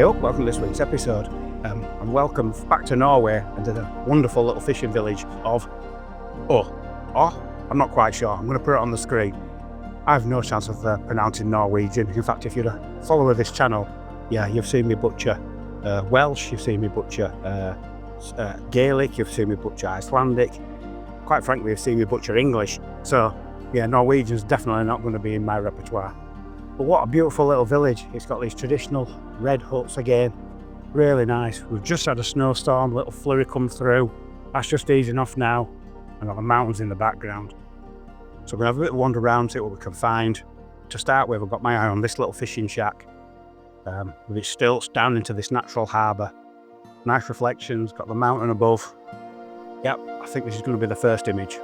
hope, welcome to this week's episode. And welcome back to Norway and to the wonderful little fishing village of I'm not quite sure. I'm going to put it on the screen. I have no chance of pronouncing Norwegian. In fact, if you're a follower of this channel, yeah, you've seen me butcher Welsh, you've seen me butcher Gaelic, you've seen me butcher Icelandic. Quite frankly, you've seen me butcher English. So, yeah, Norwegian's definitely not going to be in my repertoire. But what a beautiful little village. It's got these traditional red huts again. Really nice. We've just had a snowstorm, little flurry come through. That's just easing off now. And got the mountains in the background. So we're going to have a bit of a wander around, see what we can find. To start with, I've got my eye on this little fishing shack. With its stilts down into this natural harbour. Nice reflections, got the mountain above. Yep, I think this is going to be the first image.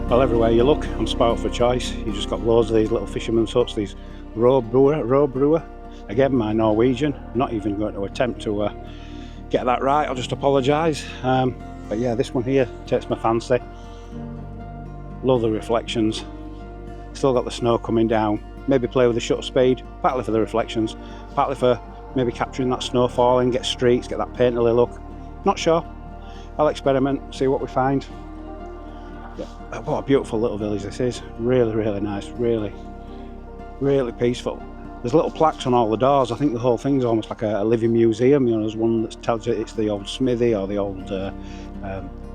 Well, everywhere you look, I'm spoiled for choice. You've just got loads of these little fishermen's huts, these row brewer. Again, my Norwegian, not even going to attempt to get that right, I'll just apologise. But yeah, this one here takes my fancy. Love the reflections. Still got the snow coming down. Maybe play with the shutter speed, partly for the reflections, partly for maybe capturing that snow falling, get streaks, get that painterly look. Not sure. I'll experiment, see what we find. Yeah, what a beautiful little village this is. Really, really nice. Really, really peaceful. There's little plaques on all the doors. I think the whole thing's almost like a living museum. You know, there's one that tells you it's the old smithy or the old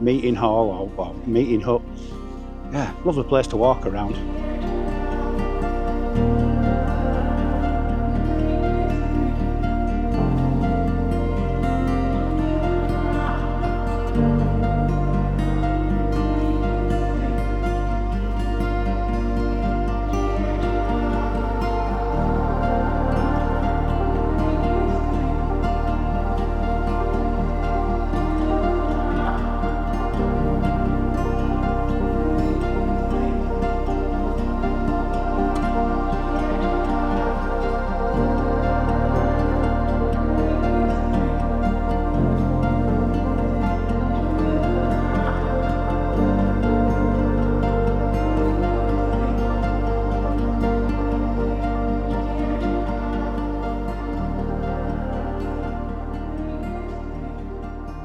meeting hall or meeting hut. Yeah, lovely place to walk around.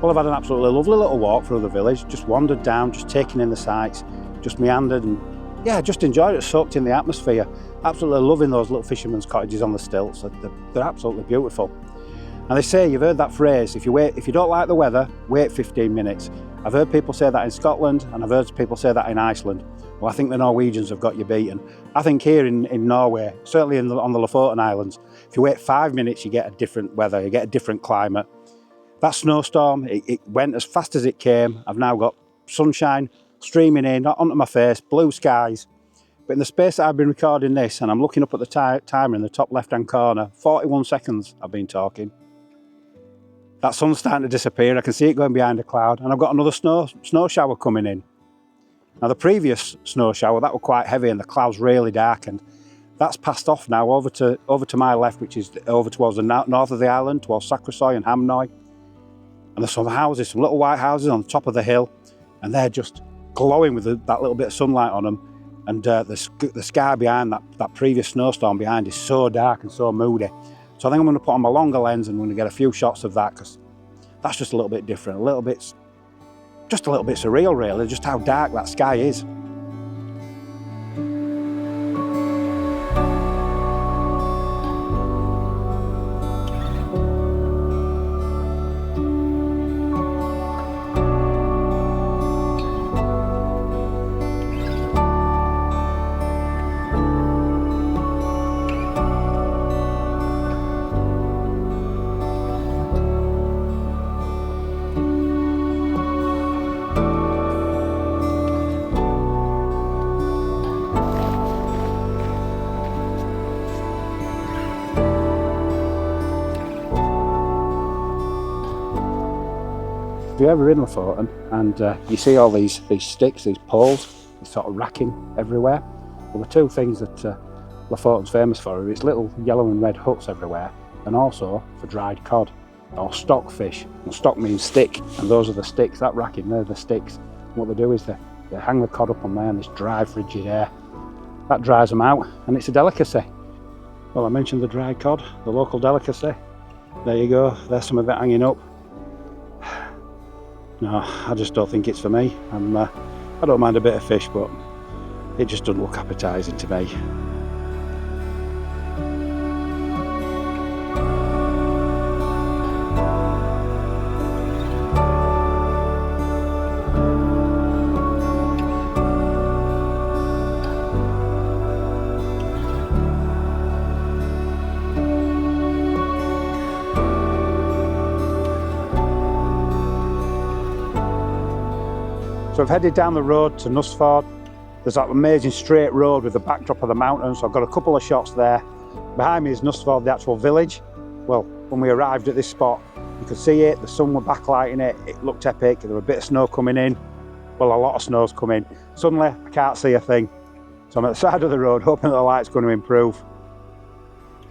Well, I've had an absolutely lovely little walk through the village, just wandered down, just taking in the sights, just meandered and yeah, just enjoyed it, soaked in the atmosphere. Absolutely loving those little fishermen's cottages on the stilts. They're absolutely beautiful. And they say, you've heard that phrase, if you don't like the weather, wait 15 minutes. I've heard people say that in Scotland and I've heard people say that in Iceland. Well, I think the Norwegians have got you beaten. I think here in Norway, certainly on the Lofoten Islands, if you wait 5 minutes, you get a different weather, you get a different climate. That snowstorm, it went as fast as it came. I've now got sunshine streaming in, onto my face, blue skies. But in the space that I've been recording this, and I'm looking up at the timer in the top left-hand corner, 41 seconds I've been talking. That sun's starting to disappear. I can see it going behind a cloud, and I've got another snow shower coming in. Now, the previous snow shower, that was quite heavy, and the clouds really darkened. That's passed off now over to my left, which is over towards the north of the island, towards Moskenesøya and Ramberg. And there's some houses, some little white houses on the top of the hill, and they're just glowing with that little bit of sunlight on them. And the sky behind that previous snowstorm behind is so dark and so moody. So I think I'm going to put on my longer lens and I'm going to get a few shots of that, because that's just a little bit different, just a little bit surreal really, just how dark that sky is. you're ever in Lofoten and you see all these sticks, these poles, these sort of racking everywhere, well, the two things that Lofoten's famous for are its little yellow and red huts everywhere, and also for dried cod or stockfish. And stock means stick, and those are the sticks. That racking, they're the sticks. And what they do is they hang the cod up on there in this dry, frigid air. That dries them out, and it's a delicacy. Well, I mentioned the dried cod, the local delicacy. There you go, there's some of it hanging up. No, I just don't think it's for me. I don't mind a bit of fish, but it just doesn't look appetising to me. So I've headed down the road to Nusfjord. There's that amazing straight road with the backdrop of the mountains. So I've got a couple of shots there. Behind me is Nusfjord, the actual village. Well, when we arrived at this spot, you could see it, the sun was backlighting it, it looked epic, there was a bit of snow coming in. Well, a lot of snow's coming. Suddenly, I can't see a thing. So I'm at the side of the road, hoping that the light's going to improve.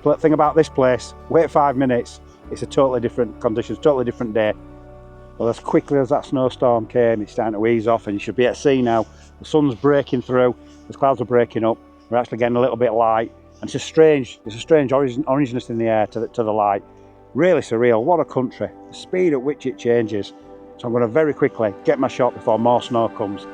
The thing about this place, wait 5 minutes, it's a totally different conditions, totally different day. Well, as quickly as that snowstorm came, it's starting to ease off and you should be at sea now. The sun's breaking through, the clouds are breaking up, we're actually getting a little bit light. And it's a strange orangeness in the air to the light. Really surreal, what a country. The speed at which it changes. So I'm going to very quickly get my shot before more snow comes.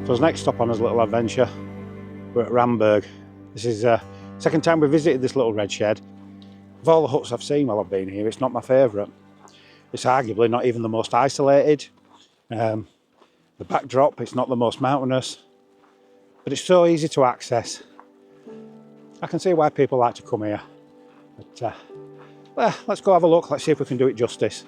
So as next stop on his little adventure, we're at Ramberg. This is the second time we visited this little red shed. Of all the huts I've seen while I've been here, it's not my favourite. It's arguably not even the most isolated. The backdrop, it's not the most mountainous, but it's so easy to access. I can see why people like to come here. But well, let's go have a look, let's see if we can do it justice.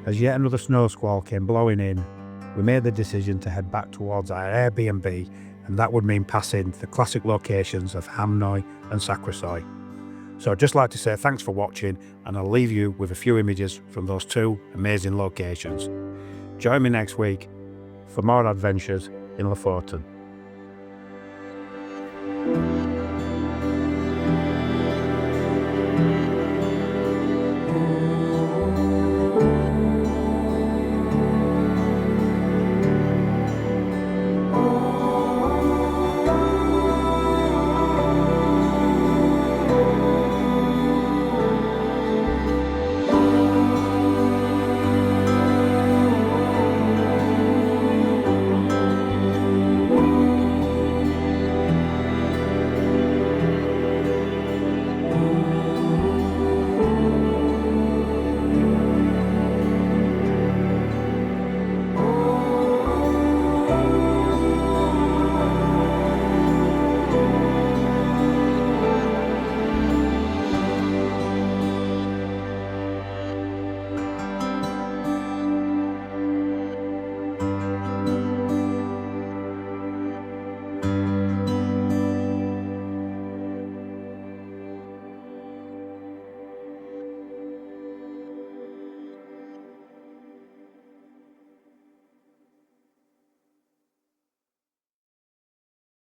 As yet another snow squall came blowing in, we made the decision to head back towards our Airbnb, and that would mean passing the classic locations of Hamnoy and Sakrasoy. So I'd just like to say thanks for watching, and I'll leave you with a few images from those two amazing locations. Join me next week for more adventures in Lofoten.